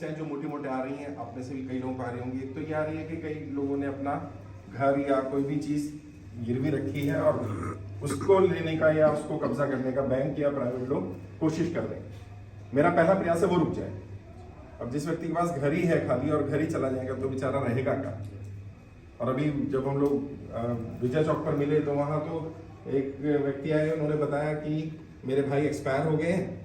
जो मोटी मोटे आ रही हैं, आप में से भी कई लोगों को आ रही होंगी। एक तो ये आ रही है कि कई लोगों ने अपना घर या कोई भी चीज गिरवी रखी है और उसको लेने का या उसको कब्जा करने का बैंक या प्राइवेट लोग कोशिश कर रहे हैं। मेरा पहला प्रयास है वो रुक जाए। अब जिस व्यक्ति के पास घर ही है खाली और घर ही चला जाएगा तो बेचारा रहेगा क्या। और अभी जब हम लोग विजय चौक पर मिले तो वहाँ तो एक व्यक्ति आए, उन्होंने बताया कि मेरे भाई एक्सपायर हो गए हैं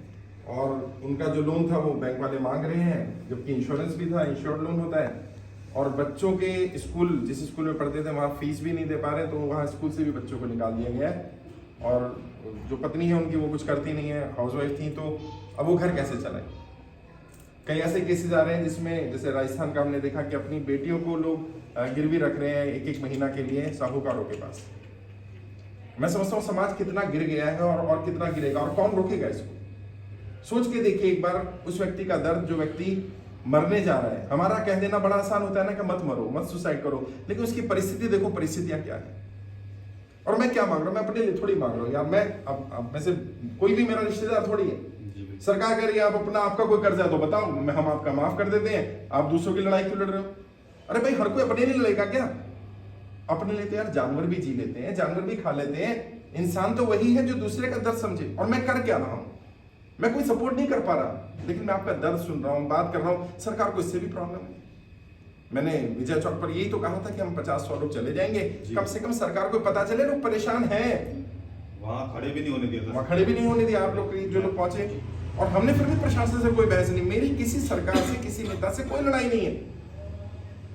और उनका जो लोन था वो बैंक वाले मांग रहे हैं, जबकि इंश्योरेंस भी था, इंश्योर्ड लोन होता है। और बच्चों के स्कूल, जिस स्कूल में पढ़ते थे वहाँ फीस भी नहीं दे पा रहे, तो वहाँ स्कूल से भी बच्चों को निकाल दिया गया है। और जो पत्नी है उनकी वो कुछ करती नहीं है, हाउसवाइफ थी, तो अब वो घर कैसे चलाए। कई ऐसे केसेस आ रहे हैं जिसमें, जैसे राजस्थान का हमने देखा कि अपनी बेटियों को लोग गिरवी रख रहे हैं एक महीना के लिए साहूकारों के पास। मैं समझता हूँ समाज कितना गिर गया है और कितना गिरेगा और कौन रोकेगा इसको। सोच के देखिए एक बार उस व्यक्ति का दर्द, जो व्यक्ति मरने जा रहा है। हमारा कह देना बड़ा आसान होता है ना कि मत मरो, मत सुसाइड करो, लेकिन उसकी परिस्थिति देखो, परिस्थितियां क्या है। और मैं क्या मांग रहा हूं, मैं अपने लिए थोड़ी मांग रहा हूं यार। मैं अब में से कोई भी मेरा रिश्तेदार थोड़ी है। सरकार कह रही है आप अपना, आपका कोई कर्जा है तो बताओ, हम आपका माफ कर देते हैं, आप दूसरों की लड़ाई क्यों लड़ रहे हो। अरे भाई, हर कोई अपने लिए लड़ेगा क्या। अपने लिए तो यार जानवर भी जी लेते हैं, जानवर भी खा लेते हैं। इंसान तो वही है जो दूसरे का दर्द समझे। और मैं कर क्या रहा हूं, मैं कोई सपोर्ट नहीं कर पा रहा, लेकिन मैं आपका दर्द सुन रहा हूं, बात कर रहा हूं। सरकार को इससे भी प्रॉब्लम है। मैंने विजय चौक पर यही तो कहा था कि हम 50-100 लोग चले जाएंगे, कम से कम सरकार को पता चले लोग परेशान हैं। वहां खड़े भी नहीं होने दिया, वहां खड़े भी नहीं होने दिया आप लोग जो लोग पहुंचे। और हमने फिर भी प्रशासन से कोई बहस नहीं, मेरी किसी सरकार से, किसी नेता से कोई लड़ाई नहीं है।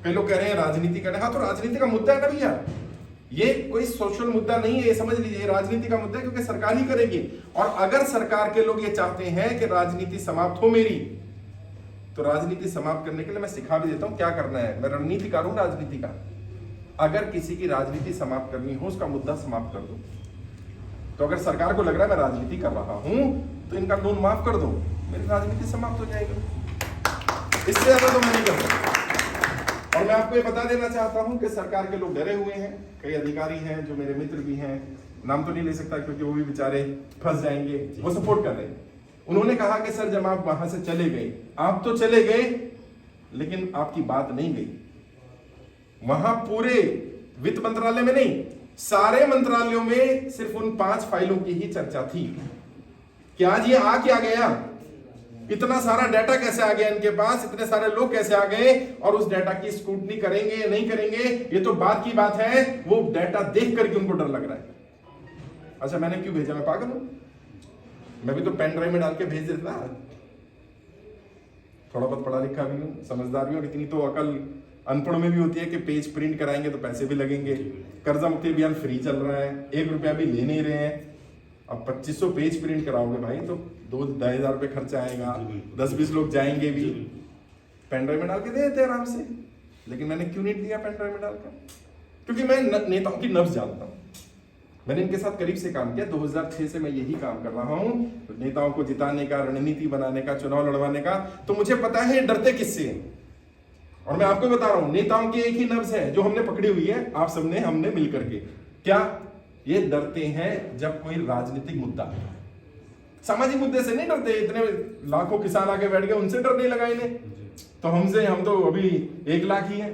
कई लोग कह रहे हैं राजनीति कर रहे हैं, हाँ तो राजनीति का मुद्दा है ना भैया, ये कोई सोशल मुद्दा नहीं है, ये समझ लीजिए राजनीति का मुद्दा है, क्योंकि सरकार ही करेगी। और अगर सरकार के लोग ये चाहते हैं कि राजनीति समाप्त हो मेरी, तो राजनीति समाप्त करने के लिए मैं सिखा भी देता हूं क्या करना है। मैं रणनीतिकार हूं राजनीति का। अगर किसी की राजनीति समाप्त करनी हो, उसका मुद्दा समाप्त कर दो। तो अगर सरकार को लग रहा है मैं राजनीति कर रहा हूं तो इनका लोन माफ कर दो, मेरी राजनीति समाप्त हो जाएगी। इससे ज्यादा तो मैं नहीं कर सकता। और मैं आपको ये बता देना चाहता हूं कि सरकार के लोग डरे हुए हैं। कई अधिकारी हैं जो मेरे मित्र भी हैं, नाम तो नहीं ले सकता क्योंकि वो भी बेचारे फंस जाएंगे, वो सपोर्ट कर रहे हैं। उन्होंने कहा कि सर जब आप वहां से चले गए, आप तो चले गए लेकिन आपकी बात नहीं गई। वहां पूरे वित्त मंत्रालय में नहीं, सारे मंत्रालयों में सिर्फ उन 5 फाइलों की ही चर्चा थी कि आज ये आ क्या गया, इतना सारा डाटा कैसे आ गया इनके पास, इतने सारे लोग कैसे आ गए, और उस डाटा की स्क्रूटनी करेंगे या नहीं करेंगे ये तो बात की बात है। वो डाटा देख करके उनको डर लग रहा है। अच्छा मैंने क्यों भेजा, मैं पागल हूं? मैं भी तो पेन ड्राइव में डाल के भेज देता। थोड़ा बहुत पढ़ा लिखा भी हूं, समझदार भी हूं, इतनी तो अकल अनपढ़ों में भी होती है कि पेज प्रिंट कराएंगे तो पैसे भी लगेंगे। कर्जा मुक्ति अभियान फ्री चल रहा है, 1 रुपया भी ले नहीं रहे हैं। अब 2500 पेज प्रिंट कराओगे भाई तो 2-2,500 रुपये खर्चा आएगा, 10-20 लोग जाएंगे भी। पेन ड्राइव में डाल के दे देते आराम से। लेकिन मैंने क्यों नहीं दिया पेन ड्राइव में डालकर? क्योंकि मैं नेताओं की नब्ज जानता हूं। मैंने इनके साथ करीब से काम किया, 2006 से मैं यही काम कर रहा हूं, नेताओं को जिताने का, रणनीति बनाने का, चुनाव लड़वाने का। तो मुझे पता है डरते किससे हैं। और मैं आपको बता रहा हूं, नेताओं की एक ही नब्ज है जो हमने पकड़ी हुई है, आप सबने, हमने मिल करके। क्या? ये डरते हैं जब कोई राजनीतिक मुद्दा है। सामाजिक मुद्दे से नहीं डरते। इतने लाखों किसान आके बैठ गए, उनसे डर नहीं लगा इन्हें। तो हम तो अभी 1 लाख ही है,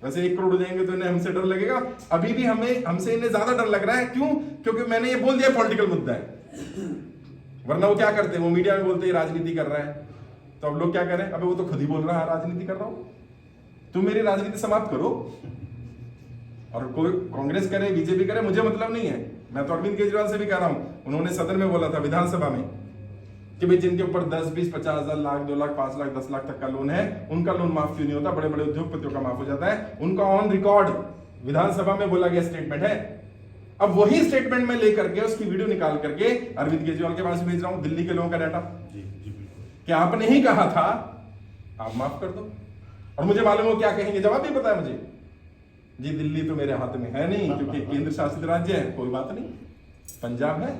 वैसे 1 करोड़ हो जाएंगे तो इन्हें हमसे डर लगेगा। अभी भी हमसे इन्हें ज्यादा डर लग रहा है। क्यों? क्योंकि मैंने ये बोल दिया पॉलिटिकल मुद्दा है। वरना वो क्या करते हैं, वो मीडिया में बोलते हैं राजनीति कर रहा है, तो अब लोग क्या करें, अबे वो तो खुद ही बोल रहा है राजनीति कर रहा हूं, तुम मेरी राजनीति समाप्त करो। और कोई कांग्रेस करे, बीजेपी करे, मुझे मतलब नहीं है। मैं तो अरविंद केजरीवाल से भी कह रहा हूं, उन्होंने सदन में बोला था, विधानसभा में, कि भाई जिनके ऊपर 10, 20, 50 हजार, लाख, 2 लाख, 5 लाख, 10 लाख तक का लोन है, उनका लोन माफ क्यों नहीं होता? बड़े बड़े उद्योगपतियों का माफ हो जाता है। उनका ऑन रिकॉर्ड विधानसभा में बोला गया स्टेटमेंट है। अब वही स्टेटमेंट में लेकर के उसकी वीडियो निकाल करके अरविंद केजरीवाल के पास भेज रहा हूं, दिल्ली के लोगों का डाटा, कि आपने ही कहा था, आप माफ कर दो। और मुझे मालूम हो क्या कहेंगे, जवाब भी पता है मुझे, जी दिल्ली तो मेरे हाथ में है नहीं क्योंकि केंद्र शासित राज्य है। कोई बात नहीं, पंजाब है,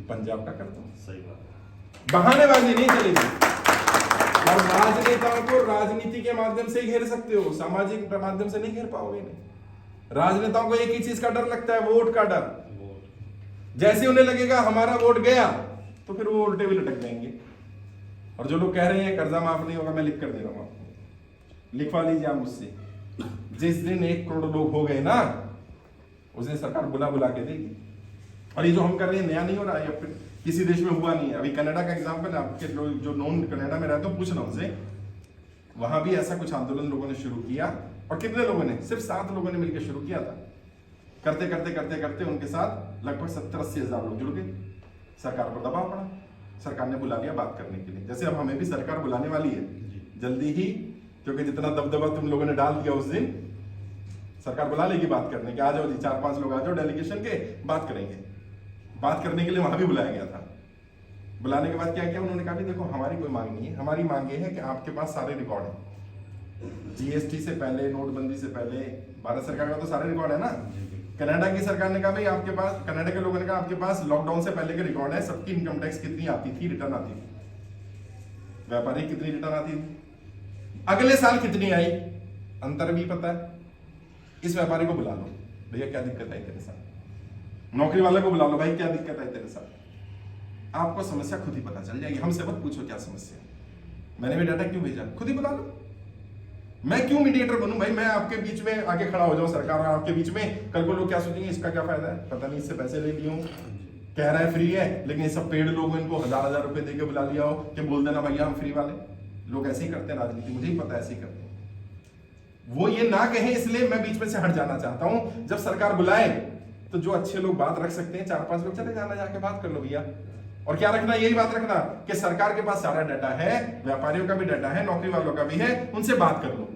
पंजाब का कर दो। सही बात, बहानेबाजी नहीं चलेगी। और राजनेताओं को राजनीति के माध्यम से ही घेर सकते हो, सामाजिक माध्यम से नहीं घेर पाओगे। नहीं, राजनेताओं को एक ही चीज का डर लगता है, वोट का डर। जैसे उन्हें लगेगा हमारा वोट गया तो फिर वो उल्टे भी लटक जाएंगे। और जो लोग कह रहे हैं कर्जा माफ नहीं होगा, मैं लिख कर दे रहा हूं आपको, लिखवा लीजिए आप मुझसे। जिस दिन 1 करोड़ लोग हो गए ना, उस दिन सरकार बुला बुला के देगी। और ये जो हम कर रहे हैं नया नहीं हो रहा है, या फिर किसी देश में हुआ नहीं है। अभी कनाडा का एग्जाम्पल, आपके लोग जो नॉन कनाडा में रहते हो पूछना उनसे, वहां भी ऐसा कुछ आंदोलन लोगों ने शुरू किया। और कितने लोगों ने? सिर्फ 7 लोगों ने मिलकर शुरू किया था। करते करते करते करते उनके साथ लगभग 70-80 हजार लोग जुड़ गए। सरकार पर दबाव पड़ा, सरकार ने बुला लिया बात करने के लिए। जैसे अब हमें भी सरकार बुलाने वाली है जल्दी ही, क्योंकि जितना दबदबा तुम लोगों ने डाल दिया उस दिन, सरकार बुला लेगी बात करने के। आ जाओ जी, 4-5 लोग आ जाओ डेलीगेशन के, बात करेंगे। बात करने के लिए वहां भी बुलाया गया था। बुलाने के बाद क्या किया उन्होंने? कहा भी देखो हमारी कोई मांग नहीं है, हमारी मांग ये है कि आपके पास सारे रिकॉर्ड है। जीएसटी से पहले, नोटबंदी से पहले भारत सरकार का तो सारे रिकॉर्ड है ना। कनाडा की सरकार ने कहा भाई आपके पास, कनाडा के लोगों ने कहा आपके पास लॉकडाउन से पहले के रिकॉर्ड है, सबकी इनकम टैक्स कितनी आती थी, रिटर्न आती थी, व्यापारी कितनी रिटर्न आती थी, अगले साल कितनी आई, अंतर भी पता है। इस व्यापारी को बुला लो, भैया क्या दिक्कत है तेरे साथ। नौकरी वाले को बुला लो, भाई क्या दिक्कत है तेरे साथ। आपको समस्या खुद ही पता चल जाएगी, हमसे मत पूछो क्या समस्या है। मैंने भी डाटा क्यों भेजा, खुद ही बुला लो। मैं क्यों मीडिएटर बनूं भाई? मैं आपके बीच में आके खड़ा हो जाऊं, सरकार और आपके बीच में। कल को लोग क्या सोचेंगे, इसका क्या फायदा है, पता नहीं इससे पैसे ले लिए हूं, कह रहा है फ्री है, लेकिन ये सब पेड लोग इनको 1000-1000 रुपए देके बुला लिया हो कि बोल देना भैया हम फ्री वाले। लोग ऐसे ही करते हैं राजनीति, मुझे ही पता है ऐसे ही करते हैं। वो ये ना कहें इसलिए मैं बीच में से हट जाना चाहता हूं। जब सरकार बुलाए तो जो अच्छे लोग बात रख सकते हैं, 4-5 लोग चले जाना, जाके बात कर लो भैया। और क्या रखना, यही बात रखना कि सरकार के पास सारा डाटा है, व्यापारियों का भी डाटा है, नौकरी वालों का भी है, उनसे बात कर लो,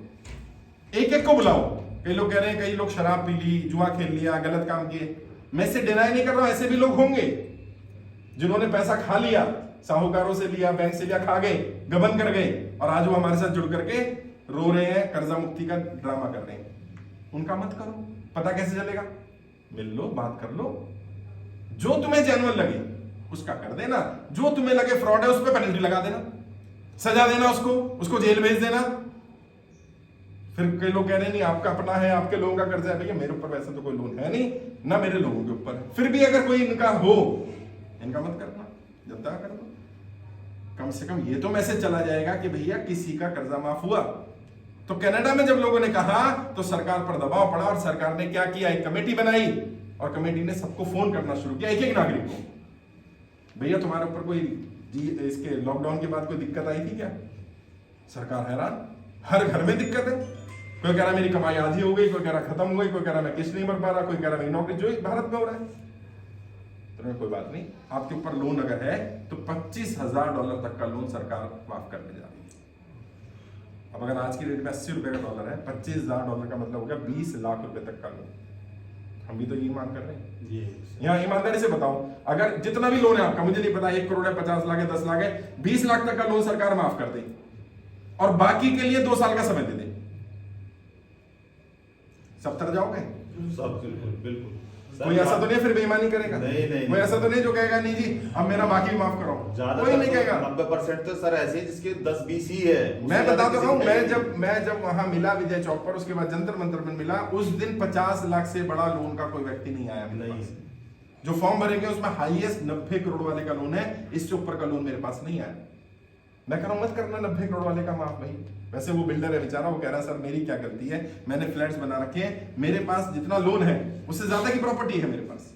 एक एक को बुलाओ। कई लोग कह रहे हैं कई लोग शराब पी ली, जुआ खेल लिया, गलत काम किए, मैं इसे डिनाई नहीं कर रहा हूं। ऐसे भी लोग होंगे जिन्होंने पैसा खा लिया, साहूकारों से लिया, बैंक से लिया, खा गए, गबन कर गए, और आज वो हमारे साथ जुड़ करके रो रहे हैं, कर्जा मुक्ति का ड्रामा कर रहे हैं। उनका मत करो, पता कैसे चलेगा? मिल लो, बात कर लो, जो तुम्हें जेन्युइन लगे उसका कर देना, जो तुम्हें लगे फ्रॉड है उस पर पेनल्टी लगा देना, सजा देना, उसको जेल भेज देना। फिर कई लोग कह रहे हैं नहीं आपका अपना है, आपके लोगों का कर्जा है। भैया मेरे ऊपर वैसे तो कोई लोन है नहीं, ना मेरे लोगों के ऊपर है। फिर भी अगर कोई इनका हो, इनका मत करना, जनता कर दो। कम से कम ये तो मैसेज चला जाएगा कि भैया किसी का कर्जा माफ हुआ। तो कनाडा में जब लोगों ने कहा तो सरकार पर दबाव पड़ा, और सरकार ने क्या किया, एक कमेटी बनाई, और कमेटी ने सबको फोन करना शुरू किया, एक एक नागरिक को, भैया तुम्हारे ऊपर कोई इसके लॉकडाउन के बाद कोई दिक्कत आई थी क्या? सरकार हैरान, हर घर में दिक्कत है। कोई कह रहा मेरी कमाई आधी हो गई, कोई कह रहा खत्म हो गई, कोई कह रहा मैं किस्त नहीं भर पा रहा, कोई कह रहा मेरी नौकरी, जो भारत में हो रहा है। तो कोई बात नहीं, आपके ऊपर लोन अगर है तो $25,000 तक का लोन सरकार माफ करने जा रही है। अब अगर आज की रेट में 80 रुपए का डॉलर है, $25,000 का मतलब हो गया 20 लाख रुपए तक का लोन। हम भी तो ये मांग कर रहे हैं। यहाँ ईमानदारी से बताओ, अगर जितना भी लोन है आपका, मुझे नहीं पता 1 करोड़ है, 50 लाख है, 10 लाख है, 20 लाख तक का लोन सरकार माफ कर दे, और बाकी के लिए 2 साल का समय दे दे, सब तर जाओगे? बिल्कुल। कोई ऐसा तो नहीं फिर बेईमानी करेगा? नहीं। कोई ऐसा तो नहीं जो कहेगा नहीं जी अब मेरा बाकी माफ करो, कोई नहीं कहेगा। 90% तो सर ऐसे जिसके 10-20 ही है। मैं बता तो रहा हूँ, मैं जब वहां मिला विजय चौक पर, उसके बाद जंतर मंतर में मिला, उस दिन 50 लाख से बड़ा लोन का कोई व्यक्ति नहीं आया मेरे पास। जो फॉर्म भरेंगे उसमें हाईएस्ट 90 करोड़ वाले का लोन है, इससे ऊपर का लोन मेरे पास नहीं आया। मैं कह रहा हूं मत करना 90 करोड़ वाले का माफ भाई। वैसे वो बिल्डर है बेचारा, वो कह रहा है सर मेरी क्या गलती है, मैंने फ्लैट्स बना रखे हैं, मेरे पास जितना लोन है उससे ज्यादा की प्रॉपर्टी है मेरे पास,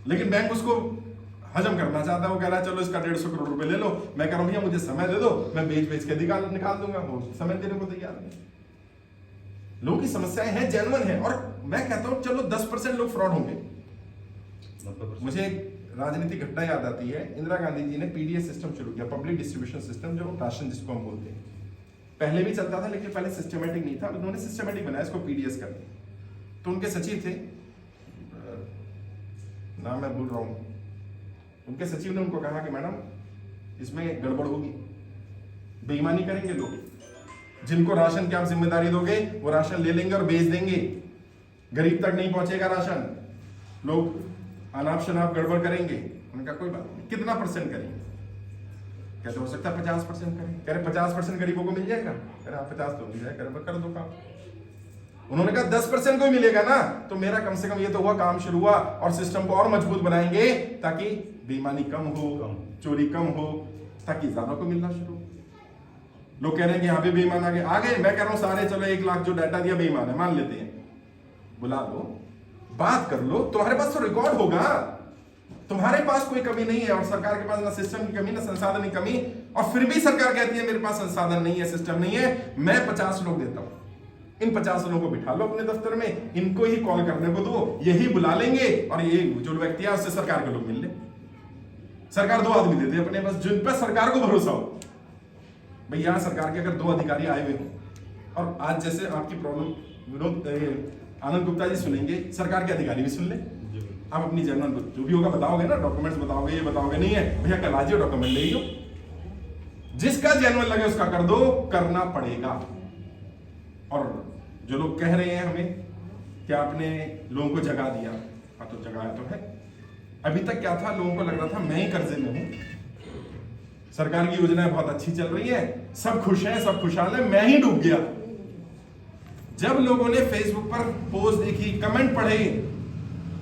लेकिन बैंक उसको हजम करना चाहता है। वो कह रहा है चलो इसका 150 करोड़ रुपए ले लो। मैं कह रहा हूं भैया मुझे समय दे दो, मैं बेच के निकाल दूंगा। वो समय देने को तैयार नहीं। लोगों की समस्याएं हैं, जेन्युइन है, और मैं कहता हूं चलो 10% लोग फ्रॉड होंगे। मुझे राजनीतिक घटना याद आती है, इंदिरा गांधी जी ने पीडीएस सिस्टम शुरू किया, पब्लिक डिस्ट्रीब्यूशन सिस्टम, जो राशन जिसको हम बोलते हैं। पहले भी चलता था लेकिन पहले सिस्टमेटिक नहीं था, उन्होंने सिस्टमेटिक बनाया, इसको पीडीएस कर दिया। तो उनके सचिव थे, नाम मैं भूल रहा हूं, उनके सचिव ने उनको कहा कि मैडम इसमें गड़बड़ होगी, बेईमानी करेंगे लोग, जिनको राशन की आप जिम्मेदारी दोगे वो राशन ले लेंगे और बेच देंगे, गरीब तक नहीं पहुंचेगा राशन, लोग अनाप शनाप गड़बड़ करेंगे। उनका कोई बात नहीं, कितना % करेंगे? कहते हो सकता है 50% करें। कह रहे 50% गरीबों को मिल जाएगा? कह रहे 50 तो मिल जाएगा, कर दो काम। उन्होंने कहा 10% को ही मिलेगा ना, तो मेरा कम से कम ये तो हुआ, काम शुरू हुआ, और सिस्टम को और मजबूत बनाएंगे ताकि बेईमानी कम हो, चोरी कम हो, ताकि ज्यादा को मिलना शुरू हो। लोग कह रहे हैं कि यहाँ पे बेईमान आ गए, मैं कह रहा हूं सारे चलो 1 लाख जो डाटा दिया बेईमान है, मान लेते हैं, बुला लो, बात कर लो, तुम्हारे पास तो रिकॉर्ड होगा, तुम्हारे पास कोई कमी नहीं है और सरकार के पास ना सिस्टम की कमी ना संसाधन की कमी, और फिर भी सरकार कहती है मेरे पास संसाधन नहीं है, सिस्टम नहीं है। मैं 50 लोग देता हूं, इन 50 लोगों को बिठा लो अपने दफ्तर में, इनको ही कॉल करने को दो, यही बुला लेंगे और ये जो व्यक्ति है उससे सरकार के लोग मिल ले। सरकार 2 आदमी देते अपने पास जिन पर सरकार को भरोसा हो। भाई यहां सरकार के अगर 2 अधिकारी आए हुए हो और आज जैसे आपकी प्रॉब्लम आनंद गुप्ता जी सुनेंगे, सरकार के अधिकारी भी सुन ले, आप अपनी जर्नल जो भी होगा बताओगे ना, डॉक्यूमेंट्स बताओगे, ये बताओगे नहीं है भैया कल आज डॉक्यूमेंट ले लो, जिसका जेन्युइन लगे उसका कर दो, करना पड़ेगा। और जो लोग कह रहे हैं हमें कि आपने लोगों को जगा दिया, हाँ तो जगाया तो है। अभी तक क्या था, लोगों को लग रहा था मैं ही कर्जे में हूं, सरकार की योजनाएं बहुत अच्छी चल रही है, सब खुश हैं, सब खुशहाल है, मैं ही डूब गया। जब लोगों ने फेसबुक पर पोस्ट देखी, कमेंट पढ़े,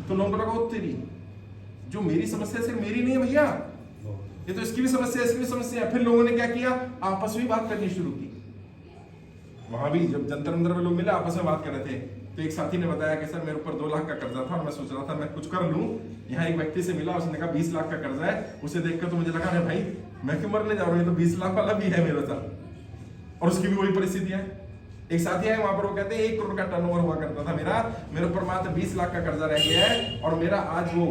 तो लोगों को लगा तेरी जो मेरी समस्या सिर्फ मेरी नहीं है भैया, ये तो इसकी भी समस्या है, इसकी भी समस्या है। फिर लोगों ने क्या किया, आपस में बात करनी शुरू की। वहां भी जब जंतर मंतर में लोग मिले, आपस में बात कर रहे थे, तो एक साथी ने बताया कि सर मेरे ऊपर 2 लाख का कर्जा था और मैं सोच रहा था मैं कुछ कर लूं। यहाँ एक व्यक्ति से मिला, उसने कहा 20 लाख का कर्जा है। उसे देखकर तो मुझे लगा अरे भाई मैं क्यों मरने जा रहा हूँ, तो 20 लाख वाला भी है मेरे साथ, और उसकी भी वही परिस्थिति है। एक साथी है वहां पर, वो कहते हैं 1 करोड़ का टर्नओवर हुआ करता था मेरे ऊपर मात्र 20 लाख का कर्जा रह गया है, और मेरा आज वो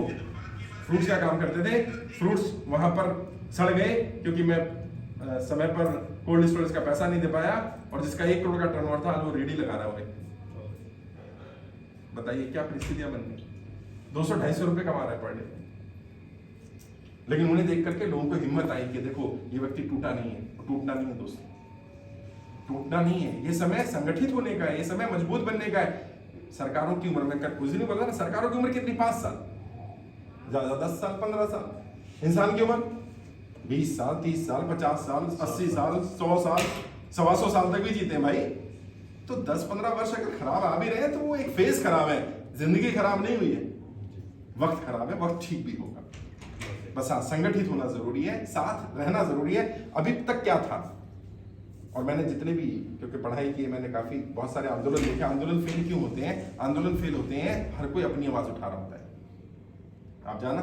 फ्रूट्स का काम करते थे, फ्रूट्स वहां पर सड़ गए क्योंकि मैं समय पर कोल्ड स्टोरेज का पैसा नहीं दे पाया, और जिसका 1 करोड़ का टर्नओवर था आज वो रेडी लगा रहा है। बताइए क्या परिस्थितियां बन गई, 200-250 रुपए कमा रहा है पर डे। लेकिन उन्हें देख करके लोगों को हिम्मत आई कि देखो ये व्यक्ति टूटा नहीं है, टूटना नहीं है दोस्तों, टूटना नहीं है। ये समय संगठित होने का है, ये समय मजबूत बनने का है। सरकारों की उम्र में कुछ नहीं बोला ना, सरकारों की उम्र कितनी, 5 साल, ज्यादा 10 साल 15 साल। इंसान की उम्र 20 साल 30 साल 50 साल 80 साल 100 साल 125 साल तक भी जीते हैं भाई। तो 10-15 वर्ष अगर खराब आ भी रहे हैं तो वो एक फेज खराब है, जिंदगी खराब नहीं हुई है, वक्त खराब है, वक्त ठीक भी होगा। बस हाँ, संगठित होना जरूरी है, साथ रहना जरूरी है। अभी तक क्या था, और मैंने जितने भी, क्योंकि पढ़ाई की है मैंने, काफी बहुत सारे आंदोलन देखे। आंदोलन फेल क्यों होते हैं? आंदोलन फेल होते हैं हर कोई अपनी आवाज उठा रहा होता है। आप जाना,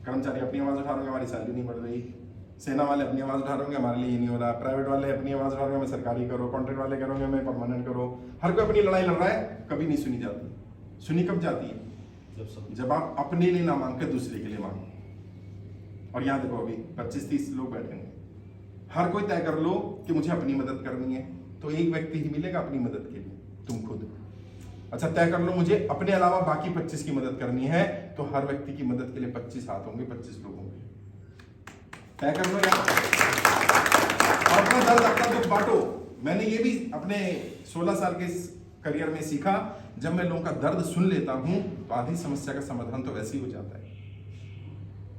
कर्मचारी अपनी आवाज उठा रहे हैं, हमारी सैलरी नहीं बढ़ रही, सेना वाले अपनी आवाज उठा रहे होंगे, हमारे लिए ये नहीं हो रहा, प्राइवेट वाले अपनी आवाज उठा रहे होंगे, हमें सरकारी करो, कॉन्ट्रैक्ट वाले करोगे हमें परमानेंट करो। हर कोई अपनी लड़ाई लड़ रहा है, कभी नहीं सुनी जाती। सुनी कब जाती है? जब आप अपने लिए ना मांग के दूसरे के लिए मांगो। और यहाँ देखो अभी 25-30 लोग बैठे हैं, हर कोई तय कर लो कि मुझे अपनी मदद करनी है, तो एक व्यक्ति ही मिलेगा अपनी मदद के लिए, तुम खुद। अच्छा तय कर लो मुझे अपने अलावा बाकी 25 की मदद करनी है, तो हर व्यक्ति की मदद के लिए 25 हाथ होंगे, 25 लोग होंगे। तय कर लो यार, और अपना दर्द अपना दुख बांटो। मैंने ये भी अपने 16 साल के करियर में सीखा, जब मैं लोगों का दर्द सुन लेता हूं तो आधी समस्या का समाधान तो वैसे ही हो जाता है।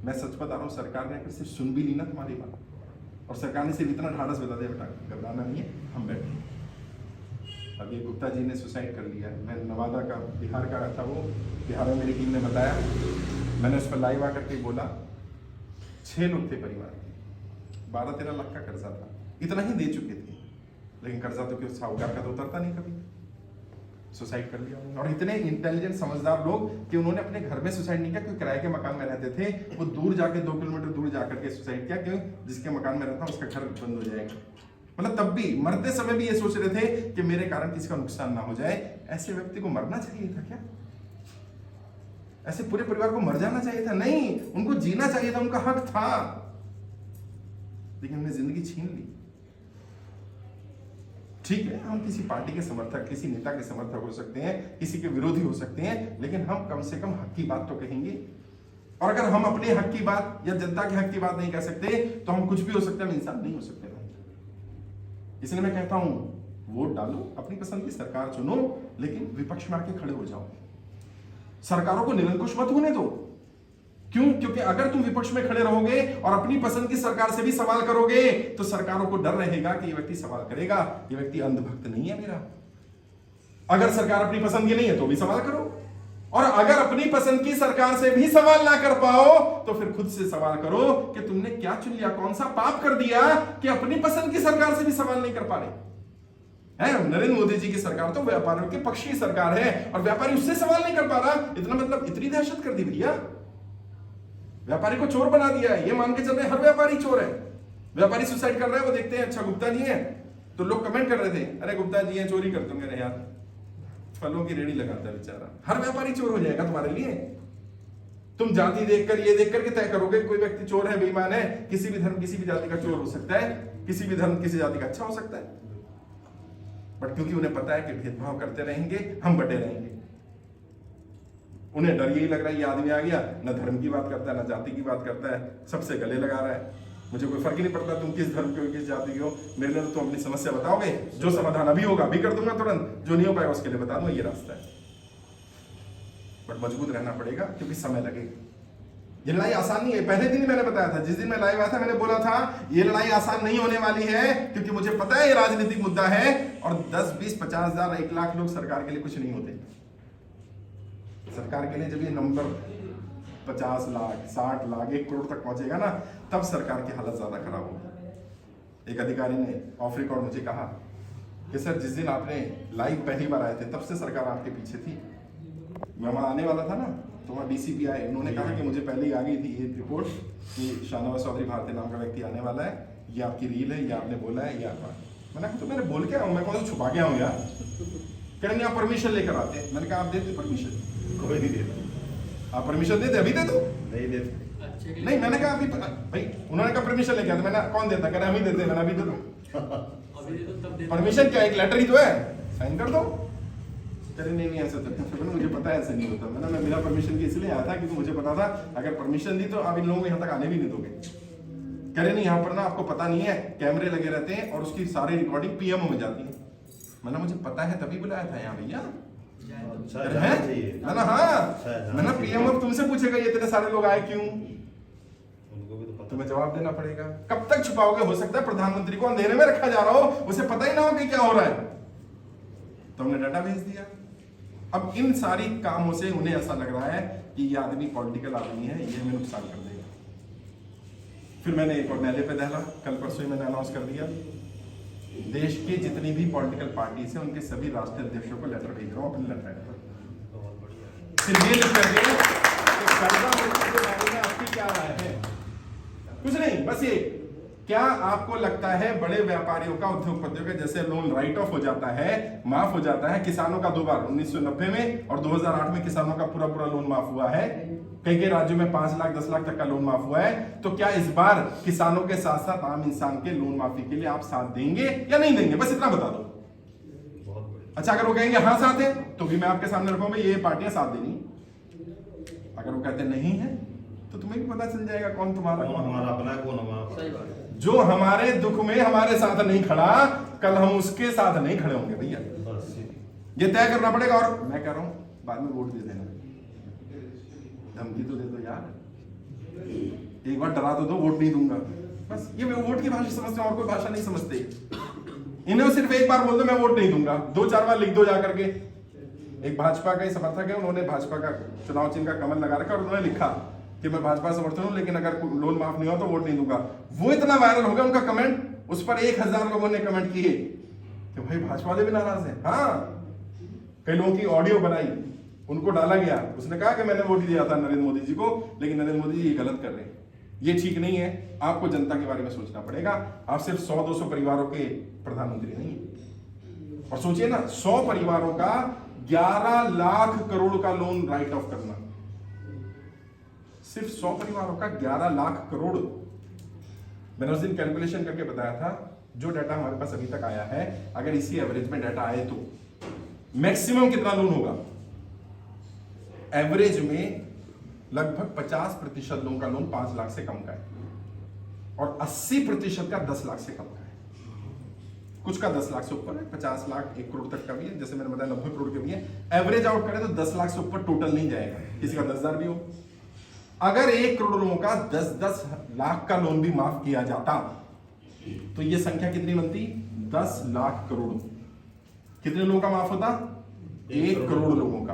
मैं सच बता रहा हूं, सरकार ने अगर सिर्फ सुन भी ली ना तुम्हारी बात, और सरकार ने सिर्फ इतना ढाढ़स बता दिया बेटा घबराना नहीं है, हम बैठे। अभी गुप्ता जी ने सुसाइड कर लिया, मैं नवादा का, बिहार का था वो, बिहार में मेरी टीम ने बताया, मैंने उस पर लाइव आकर के बोला, 6 लोग थे परिवार, 12-13 लाख का कर्जा था, इतना ही दे चुके थे, लेकिन कर्जा तो क्यों साहूकार का तो उतरता नहीं कभी, सुसाइड कर लिया। और इतने इंटेलिजेंट समझदार लोग कि उन्होंने अपने घर में सुसाइड नहीं किया, क्योंकि किराए के मकान में रहते थे, वो दूर जाके 2 किलोमीटर दूर जाकर के सुसाइड किया, क्यों? जिसके मकान में रहता उसका घर बंद हो जाएगा। मतलब तब भी मरते समय भी ये सोच रहे थे कि मेरे कारण किसी का नुकसान ना हो जाए। ऐसे व्यक्ति को मरना चाहिए था क्या? ऐसे पूरे परिवार को मर जाना चाहिए था? नहीं, उनको जीना चाहिए था, उनका हक था, लेकिन हमने जिंदगी छीन ली। ठीक है, हम किसी पार्टी के समर्थक, किसी नेता के समर्थक हो सकते हैं, किसी के विरोधी हो सकते हैं, लेकिन हम कम से कम हक की बात तो कहेंगे। और अगर हम अपने हक की बात या जनता के हक की बात नहीं कह सकते तो हम कुछ भी हो सकते हैं, हम इंसान नहीं हो सकते। इसलिए मैं कहता हूं, वोट डालो, अपनी पसंद की सरकार चुनो, लेकिन विपक्ष में आके खड़े हो जाओ। सरकारों को निरंकुश मत होने दो। क्यों? क्योंकि अगर तुम विपक्ष में खड़े रहोगे और अपनी पसंद की सरकार से भी सवाल करोगे, तो सरकारों को डर रहेगा कि ये व्यक्ति सवाल करेगा, ये व्यक्ति अंधभक्त नहीं है मेरा। अगर सरकार अपनी पसंद की नहीं है तो भी सवाल करो, और अगर अपनी पसंद की सरकार से भी सवाल ना कर पाओ तो फिर खुद से सवाल करो कि तुमने क्या चुन लिया, कौन सा पाप कर दिया कि अपनी पसंद की सरकार से भी सवाल नहीं कर पा रहे हैं। नरेंद्र मोदी जी की सरकार तो व्यापारियों के पक्ष की सरकार है और व्यापारी उससे सवाल नहीं कर पा रहा। इतना मतलब इतनी दहशत कर दी भैया, व्यापारी को चोर बना दिया है। ये मान के चल रहे हर व्यापारी चोर है। व्यापारी सुसाइड कर रहा है, वो देखते हैं अच्छा गुप्ता जी हैं, तो लोग कमेंट कर रहे थे अरे गुप्ता जी हैं चोरी करते होंगे। यार फलों की रेडी लगाता है बेचारा, हर व्यापारी चोर हो जाएगा तुम्हारे लिए। तुम जाति देखकर ये देख करके तय करोगे कोई व्यक्ति चोर है, बेईमान है। किसी भी धर्म किसी भी जाति का चोर हो सकता है, किसी भी धर्म किसी जाति का अच्छा हो सकता है, बट क्योंकि उन्हें पता है कि भेदभाव करते रहेंगे हम बटे रहेंगे, उन्हें डर यही लग रहा है ये आदमी आ गया, न धर्म की बात करता है न जाति की बात करता है, सबसे गले लगा रहा है, मुझे कोई फर्क ही नहीं पड़ता तुम किस धर्म के हो किस जाति के हो, मेरे लिए तो तुम अपनी समस्या बताओगे, जो समाधान अभी होगा अभी कर दूंगा तुरंत, जो नहीं हो पाएगा उसके लिए बता दूंगा ये रास्ता है। बट मजबूत रहना पड़ेगा क्योंकि समय लगेगा। ये लड़ाई आसान नहीं है। पहले दिन ही मैंने बताया था, जिस दिन मैं लाइव आया था मैंने बोला था ये लड़ाई आसान नहीं होने वाली है, क्योंकि मुझे पता है ये राजनीतिक मुद्दा है और 10, 20, 50 हजार 1 लाख लोग सरकार के लिए कुछ नहीं होते। सरकार के लिए जब ये नंबर 50 लाख 60 लाख 1 करोड़ तक पहुंचेगा ना, तब सरकार की हालत ज्यादा खराब होगी। एक अधिकारी ने ऑफ रिकॉर्ड मुझे कहा कि सर जिस दिन आपने लाइव पहली बार आए थे तब से सरकार आपके पीछे थी। मैं वहां आने वाला था ना, तो वहाँ डीसीपी आए, उन्होंने कहा कि मुझे पहले ही आ गई थी ये रिपोर्ट कि शाहनवाज चौधरी भारती नाम का व्यक्ति आने वाला है, ये आपकी रील है, ये आपने बोला है, ये आपका। मैंने कहा तो मैंने बोल के आऊँ, मैं कौन सा छुपा के आऊँ यार। कह रहे आप परमिशन लेकर आते हैं। मैंने कहा आप देते परमिशन? कोई नहीं देता। आप परमिशन देते? अभी दे दो। नहीं देते। नहीं, मैंने कहा अभी भाई, उन्होंने कहा परमिशन लेके आते, मैंने कौन देता? कह रहे हम ही देते। मैंने अभी दे दो। परमिशन क्या, एक लेटर ही तो है, साइन कर दो। चलिए नहीं ऐसा तो मुझे पता है ऐसा नहीं होता। मैंने मैं बिना परमिशन के इसलिए आया था क्योंकि मुझे पता था अगर परमिशन दी तो आप इन लोगों को यहाँ तक आने भी नहीं दोगे। कह रहे नहीं यहाँ पर ना आपको पता नहीं है, कैमरे लगे रहते हैं और उसकी सारी रिकॉर्डिंग पीएमओ में जाती है। मैंने मुझे पता है तभी बुलाया था यहाँ भैया। मैंने हाँ, मैंने पीएमओ तुमसे पूछेगा ये इतने सारे लोग आए क्यों, उनको भी तो पता, तुम्हें जवाब देना पड़ेगा। कब तक छुपाओगे? हो सकता है प्रधानमंत्री को अंधेरे में रखा जा रहा हो, उसे पता ही ना हो कि क्या हो रहा है, तो हमने डाटा भेज दिया। अब इन सारी कामों से उन्हें ऐसा लग रहा है कि ये आदमी पॉलिटिकल आदमी है, ये हमें नुकसान कर देगा। फिर मैंने एक और नैले पे दहला, कल परसों ही मैंने अनाउंस कर दिया, देश की जितनी भी पॉलिटिकल पार्टी है उनके सभी राष्ट्रीय अध्यक्षों को लेटर भेज रहा हूँ अपने लेटर पर। फिर ये लिख कर के कर्जा मुक्ति के बारे में आपकी क्या राय है? कुछ नहीं, बस ये क्या आपको लगता है बड़े व्यापारियों का, उद्योगपतियों का जैसे लोन राइट ऑफ हो जाता है, माफ हो जाता है? किसानों का 2 बार 1990 में और 2008 में किसानों का पूरा लोन माफ हुआ है। कई कई राज्यों में 5 लाख 10 लाख तक का लोन माफ हुआ है। तो क्या इस बार किसानों के साथ साथ आम इंसान के लोन माफी के लिए आप साथ देंगे या नहीं देंगे? बस इतना बता दो। अच्छा, अगर वो कहेंगे हाँ साथ है तो भी मैं आपके सामने रखूंगा ये पार्टियां साथ देनी। अगर वो कहते नहीं है तो तुम्हें भी पता चल जाएगा कौन तुम्हारा कौन हमारा अपना है, कौन हमारा। जो हमारे दुख में हमारे साथ नहीं खड़ा, कल हम उसके साथ नहीं खड़े होंगे भैया। ये तय करना पड़ेगा। और मैं कह रहा हूं बाद में वोट दे देना, धमकी तो दे दो यार, एक बार डरा तो दो, वोट नहीं दूंगा। बस ये वोट की भाषा समझते हैं और कोई भाषा नहीं समझते। इन्हें सिर्फ एक बार बोल दो मैं वोट नहीं दूंगा, 2-4 बार लिख दो जाकर के। एक भाजपा का ही समर्थक है, उन्होंने भाजपा का चुनाव चिन्ह का कमल लगा रखा और उन्होंने लिखा कि मैं भाजपा समर्थन हूं लेकिन अगर लोन माफ नहीं हो तो वोट नहीं दूंगा। वो इतना वायरल हो गया उनका कमेंट, उस पर 1000 लोगों ने कमेंट किए कि भाई भाजपा वाले भी नाराज हैं। हाँ, कई लोगों की ऑडियो बनाई, उनको डाला गया, उसने कहा कि मैंने वोट दिया था नरेंद्र मोदी जी को, लेकिन नरेंद्र मोदी जी ये गलत कर रहे हैं, ये ठीक नहीं है। आपको जनता के बारे में सोचना पड़ेगा। आप सिर्फ 100-200 परिवारों के प्रधानमंत्री नहीं। और सोचिए ना, 100 परिवारों का 11 लाख करोड़ का लोन राइट ऑफ करना, सिर्फ 100 परिवारों का 11 लाख करोड़। मैंने उस दिन कैलकुलेशन करके बताया था, जो डाटा हमारे पास अभी तक आया है, अगर इसी एवरेज में डाटा आए तो मैक्सिमम कितना लोन होगा? एवरेज में लगभग 50% लोगों का लोन 5 लाख से कम का है और 80% का 10 लाख से कम का है। कुछ का 10 लाख से ऊपर है, 50 लाख 1 करोड़ तक का भी है, जैसे मैंने बताया 90 करोड़ के भी है। एवरेज आउट करें तो 10 लाख से ऊपर टोटल नहीं जाएगा, किसी का 10,000 भी हो। अगर 1 करोड़ लोगों का 10-10 लाख का लोन भी माफ किया जाता तो ये संख्या कितनी बनती? 10 लाख करोड़। कितने लोगों का माफ होता? 1 करोड़ लोगों का।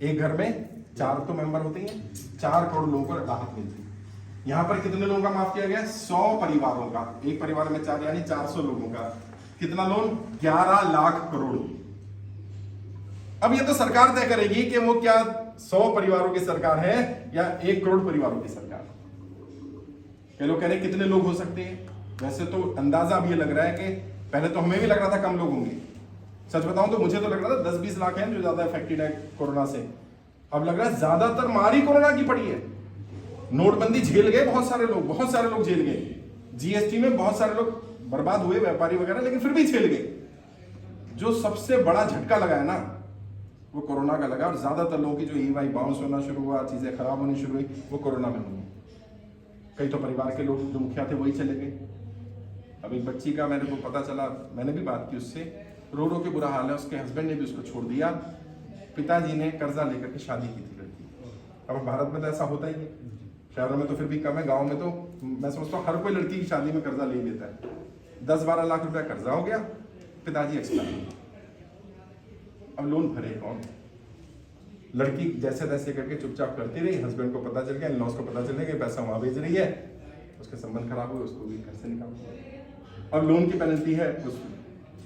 एक घर में 4 तो मेंबर होते हैं, 4 करोड़ लोगों को राहत मिलती है। यहाँ पर कितने लोगों का माफ किया गया? 100 परिवारों का, एक परिवार में 4 यानी 400 लोगों का। कितना लोन? 11 लाख करोड़। अब ये तो सरकार तय करेगी कि वो क्या 100 परिवारों की सरकार है या 1 करोड़ परिवारों की सरकार। कई लोग कह रहे कितने लोग हो सकते हैं। वैसे तो अंदाजा अब ये लग रहा है कि पहले तो हमें भी लग रहा था कम लोग होंगे। सच बताऊं तो मुझे तो लग रहा था 10-20 लाख हैं जो ज्यादा इफेक्टेड है कोरोना से। अब लग रहा है ज्यादातर मारी कोरोना की पड़ी है। नोटबंदी झेल गए बहुत सारे लोग झेल गए। जीएसटी में बहुत सारे लोग बर्बाद हुए, व्यापारी वगैरह, लेकिन फिर भी झेल गए। जो सबसे बड़ा झटका लगा है ना वो कोरोना का लगा, और ज्यादातर लोगों की जो ईएमआई बाउंस होना शुरू हुआ, चीजें खराब होनी शुरू हुई, वो कोरोना में हुई। कई तो परिवार के लोग जो मुखिया थे वही चले गए। अब एक बच्ची का मेरे को पता चला, मैंने भी बात की उससे, रो रो के बुरा हाल है। उसके हस्बैंड ने भी उसको छोड़ दिया, पिताजी ने कर्जा लेकर के शादी की थी लड़की। अब भारत में तो ऐसा होता ही है, शहरों में तो फिर भी कम है, गाँव में तो मैं समझता हूँ हर कोई लड़की की शादी में कर्जा ले लेता है। 10-12 लाख रुपया कर्जा हो गया, पिताजी एक्सपायर। अब लोन भरे कौन? लड़की जैसे तैसे करके चुपचाप करती रही, हस्बैंड को पता चल गया, इन लॉज को पता चल गया कि पैसा वहां भेज रही है, उसके संबंध खराब हुए, उसको भी घर से निकाल दिया। अब लोन की पेनल्टी है उस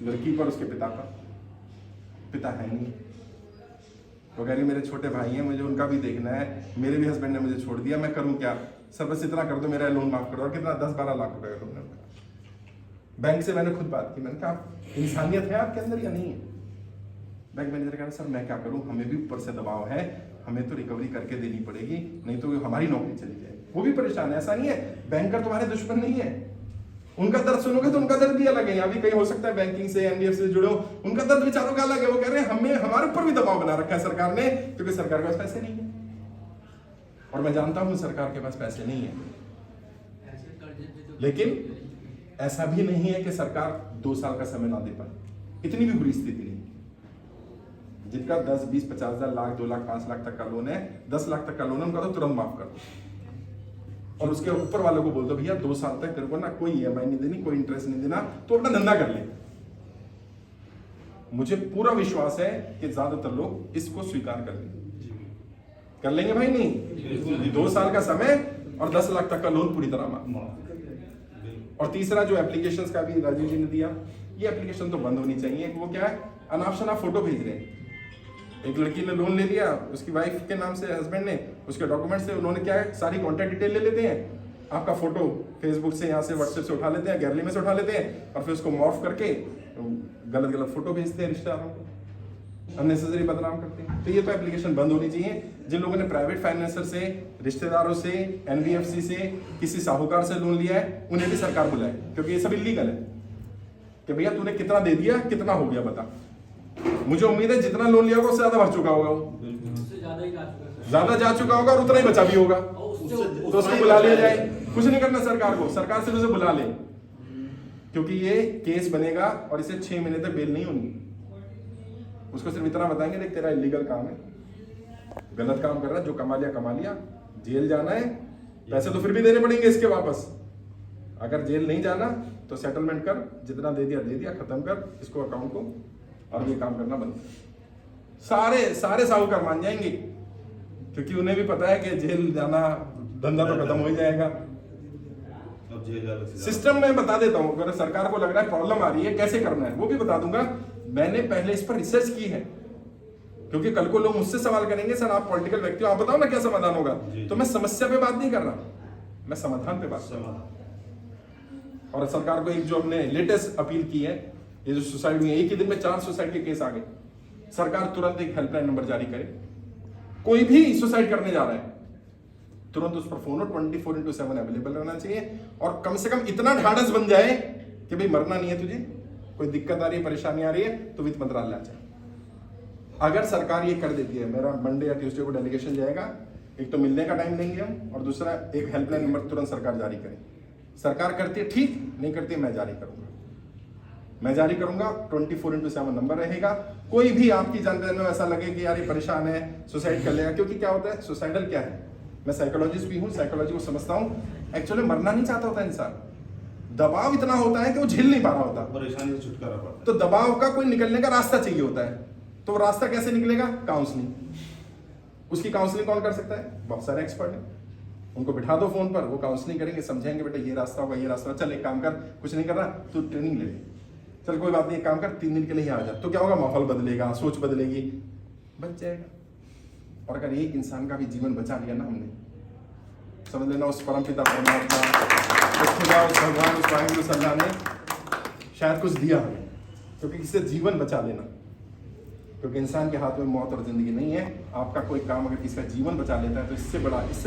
लड़की पर, उसके पिता पर। पिता है नहीं, वो कह रही मेरे छोटे भाई हैं, मुझे उनका भी देखना है, मेरे भी हस्बैंड ने मुझे छोड़ दिया, मैं करूं क्या? सर बस इतना कर दो, मेरा लोन माफ करो। और कितना? 10-12 लाख रुपए का लोन है। बैंक से मैंने खुद बात की, मैंने कहा इंसानियत है आपके अंदर या नहीं है? बैंक मैनेजर कह रहा सर मैं क्या करूं, हमें भी ऊपर से दबाव है, हमें तो रिकवरी करके देनी पड़ेगी, नहीं तो हमारी नौकरी चली जाएगी। वो भी परेशान है। ऐसा नहीं है बैंकर तुम्हारे दुश्मन नहीं है, उनका दर्द सुनोगे तो उनका दर्द भी अलग है। यहाँ भी कहीं हो सकता है बैंकिंग से, एनबीएफसी से जुड़े हो, उनका दर्द विचारों का अलग है। वो कह रहे हैं हमें हमारे ऊपर भी दबाव बना रखा है सरकार ने, क्योंकि सरकार के पास पैसे नहीं है। और मैं जानता हूं सरकार के पास पैसे नहीं है, लेकिन ऐसा भी नहीं है कि सरकार 2 साल का समय ना दे पाए। इतनी भी बुरी स्थिति नहीं। जिनका 10, 20, 50 हजार, लाख, 2 लाख, 5 लाख तक का लोन है, 10 लाख तक का लोन है, उनका तो तुरंत माफ कर दो। और उसके ऊपर वालों को बोल दो भैया 2 साल तक तेरे को ना कोई ईएमआई नहीं देनी, कोई इंटरेस्ट नहीं देना, तो अपना धंधा कर ले। मुझे पूरा विश्वास है कि ज्यादातर लोग इसको स्वीकार कर लेंगे भाई। नहीं, 2 साल का समय और 10 लाख तक का लोन पूरी तरह माफ। और तीसरा जो एप्लीकेशंस का भी राजीव जी ने दिया, ये एप्लीकेशन तो बंद होनी चाहिए। वो क्या है, अनाप शनाप फोटो भेज रहे हैं। एक लड़की ने लोन ले लिया, उसकी वाइफ के नाम से, हस्बैंड ने, उसके डॉक्यूमेंट से उन्होंने क्या है, सारी कॉन्टैक्ट डिटेल ले लेते हैं, आपका फोटो फेसबुक से, यहाँ से व्हाट्सएप से उठा लेते हैं, गैलरी में से उठा लेते हैं, और फिर उसको मॉर्फ करके गलत फोटो भेजते हैं रिश्तेदारों को, अननेसेसरी बदनाम करते हैं। तो ये तो एप्लीकेशन बंद होनी चाहिए। जिन लोगों ने प्राइवेट फाइनेंसर से, रिश्तेदारों से, एनबीएफसी से, किसी साहूकार से लोन लिया है, उन्हें भी सरकार बुलाए, क्योंकि ये सब इलीगल है। कि भैया तूने कितना दे दिया, कितना हो गया बता। मुझे उम्मीद है जितना लोन लिया होगा उससे ज्यादा भर चुका होगा, ज्यादा जा चुका होगा, और उतना ही बचा भी होगा, तो उसको बुला लिया जाए। कुछ नहीं करना सरकार को, सरकार सिर्फ उसे बुला ले, क्योंकि ये केस बनेगा और इसे 6 महीने तक बेल नहीं होगी। उसको सिर्फ इतना बताएंगे देख तेरा इलीगल काम है, गलत काम कर रहा है, जो कमा लिया, जेल जाना है, पैसे तो फिर भी देने पड़ेंगे इसके वापस। अगर जेल नहीं जाना तो सेटलमेंट कर, जितना दे दिया, खत्म कर इसको अकाउंट को, और ये काम करना बंद। सारे साहूकार मान जाएंगे, क्योंकि उन्हें भी पता है कि जेल जाना, धंधा तो खत्म हो ही जाएगा। अब जेल सिस्टम में बता देता हूँ, अगर सरकार को लग रहा है प्रॉब्लम आ रही है, कैसे करना है वो भी बता दूंगा। मैंने पहले इस पर रिसर्च की है, क्योंकि कल को लोग मुझसे सवाल करेंगे सर आप पॉलिटिकल व्यक्ति हो, आप बताओ ना क्या समाधान होगा। तो मैं समस्या पे बात नहीं कर रहा, मैं समाधान पे बात कर रहा हूँ। और सरकार को एक जो हमने लेटेस्ट अपील की है, ये जो सुसाइड में एक ही दिन में 4 सुसाइड के केस आ गए, सरकार तुरंत एक हेल्पलाइन नंबर जारी करे। कोई भी सुसाइड करने जा रहा है तुरंत उस पर फोन 24/7 अवेलेबल रहना चाहिए, और कम से कम इतना ढाढ़स बन जाए कि भाई मरना नहीं है तुझे, कोई दिक्कत आ रही है, परेशानी आ रही है तो वित्त मंत्रालय आ जाए। अगर सरकार ये कर देती है, मेरा मंडे या ट्यूसडे को डेलीगेशन जाएगा, एक तो मिलने का टाइम देंगे हम, और दूसरा एक हेल्पलाइन नंबर तुरंत सरकार जारी करे। सरकार करती है ठीक, नहीं करती मैं जारी करूंगा। 24/7 नंबर रहेगा। कोई भी आपकी जानकारी में ऐसा लगे कि यार ये परेशान है, सुसाइड कर लेगा, क्योंकि क्या होता है, सुसाइडल क्या है, मैं साइकोलॉजिस्ट भी हूँ, साइकोलॉजी को समझता हूँ। एक्चुअली मरना नहीं चाहता होता इंसान, दबाव इतना होता है कि वो झेल नहीं पा रहा होता, परेशानी से छुटकारा पाता। तो दबाव का कोई निकलने का रास्ता चाहिए होता है। तो रास्ता कैसे निकलेगा? काउंसलिंग। उसकी काउंसलिंग कौन कर सकता है? बहुत सारे एक्सपर्ट हैं, उनको बिठा दो फोन पर, वो काउंसलिंग करेंगे, समझाएंगे बेटा ये रास्ता होगा, ये रास्ता, चल एक काम कर, कुछ नहीं कर रहा तो ट्रेनिंग ले ले, चल कोई बात नहीं, एक काम कर 3 दिन के लिए आ जा, तो क्या होगा, माहौल बदलेगा, सोच बदलेगी, बच जाएगा। और अगर एक इंसान का भी जीवन बचा लिया ना हमने, समझ लेना उस परमपिता परमात्मा, उस खुदा, उस भगवान, उस वाहिगुरु उस अल्लाह ने शायद कुछ दिया हमें, क्योंकि इससे जीवन बचा लेना, क्योंकि इंसान के हाथ में मौत और जिंदगी नहीं है। आपका कोई काम अगर किसी का जीवन बचा लेता है तो इससे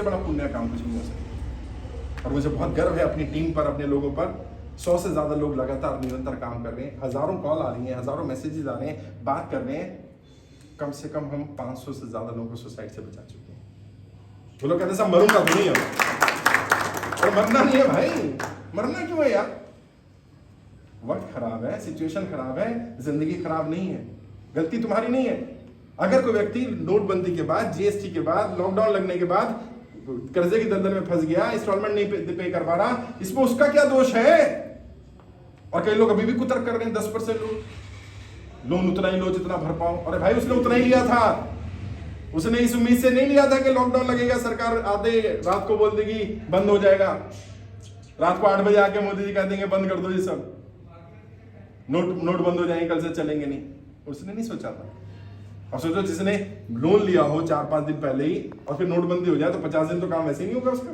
बड़ा पुण्य काम कुछ नहीं हो सकता। और मुझे बहुत गर्व है अपनी टीम पर, अपने लोगों पर। 100 से ज्यादा लोग लगातार निरंतर काम कर रहे हैं, हजारों कॉल आ रही हैं, हजारों मैसेजेस आ रहे हैं, बात कर रहे हैं। कम से कम हम 500 से ज्यादा लोगों को सुसाइड से बचा चुके हैं। वो लोग कहते हैं सब मरूंगा तो नहीं है, और मरना नहीं है भाई, मरना क्यों है यार? वक्त खराब है, सिचुएशन खराब है, जिंदगी खराब नहीं है, गलती तुम्हारी नहीं है। अगर कोई व्यक्ति नोटबंदी के बाद, जीएसटी के बाद, लॉकडाउन लगने के बाद कर्जे की दलदल में फंस गया, इंस्टॉलमेंट नहीं पे कर पा रहा, इसमें उसका क्या दोष है? और कई लोग अभी भी कुतर्क कर रहे हैं, 10% लोन उतना ही लो जितना भर पाओ। अरे भाई उसने उतना ही लिया था, उसने इस उम्मीद से नहीं लिया था कि लॉकडाउन लगेगा, सरकार आधे रात को बोल देगी बंद हो जाएगा, रात को 8 बजे आके मोदी जी कह देंगे बंद कर दो ये सब, नोट बंद हो जाएंगे, कल से चलेंगे नहीं। उसने नहीं सोचा था। और सोचो जिसने लोन लिया हो 4-5 दिन पहले ही और फिर नोटबंदी हो जाए तो 50 दिन तो काम वैसे ही नहीं होगा उसका,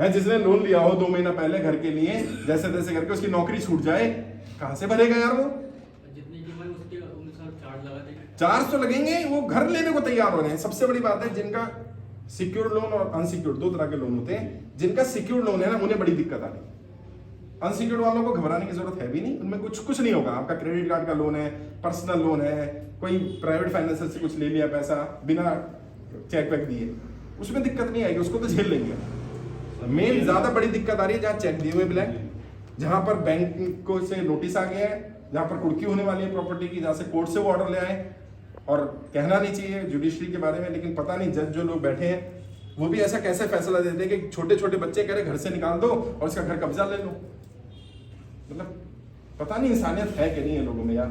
है? जिसने लोन लिया हो 2 महीना पहले घर के लिए, जैसे तैसे करके उसकी नौकरी छूट जाए, कहां से भरेगा यार वो? चार्ज तो लगेंगे, वो घर लेने को तैयार हो रहे हैं। सबसे बड़ी बात है, जिनका सिक्योर लोन और अनसिक्योर्ड 2 तरह के लोन होते हैं। जिनका सिक्योर लोन है ना, उन्हें बड़ी दिक्कत आ रही है। अनसिक्योर्ड वालों को घबराने की जरूरत है भी नहीं, उनमें कुछ नहीं होगा। आपका क्रेडिट कार्ड का लोन है, पर्सनल लोन है, कोई प्राइवेट फाइनेंसर से कुछ ले लिया पैसा बिना चेक वेक दिए, उसमें दिक्कत नहीं आएगी, उसको तो झेल लेंगे। मेन ज्यादा बड़ी दिक्कत आ रही है जहाँ चेक दिए हुए ब्लैंक, जहां पर बैंक को से नोटिस आ गया है, जहां पर कुर्की होने वाली है प्रॉपर्टी की, जहां से कोर्ट से वो ऑर्डर ले आए। और कहना नहीं चाहिए जुडिशरी के बारे में, लेकिन पता नहीं जज जो लोग बैठे हैं वो भी ऐसा कैसे फैसला देते हैं कि छोटे छोटे बच्चे कह रहे घर से निकाल दो और इसका घर कब्जा ले लो। मतलब पता नहीं इंसानियत है कि नहीं है लोगों में यार।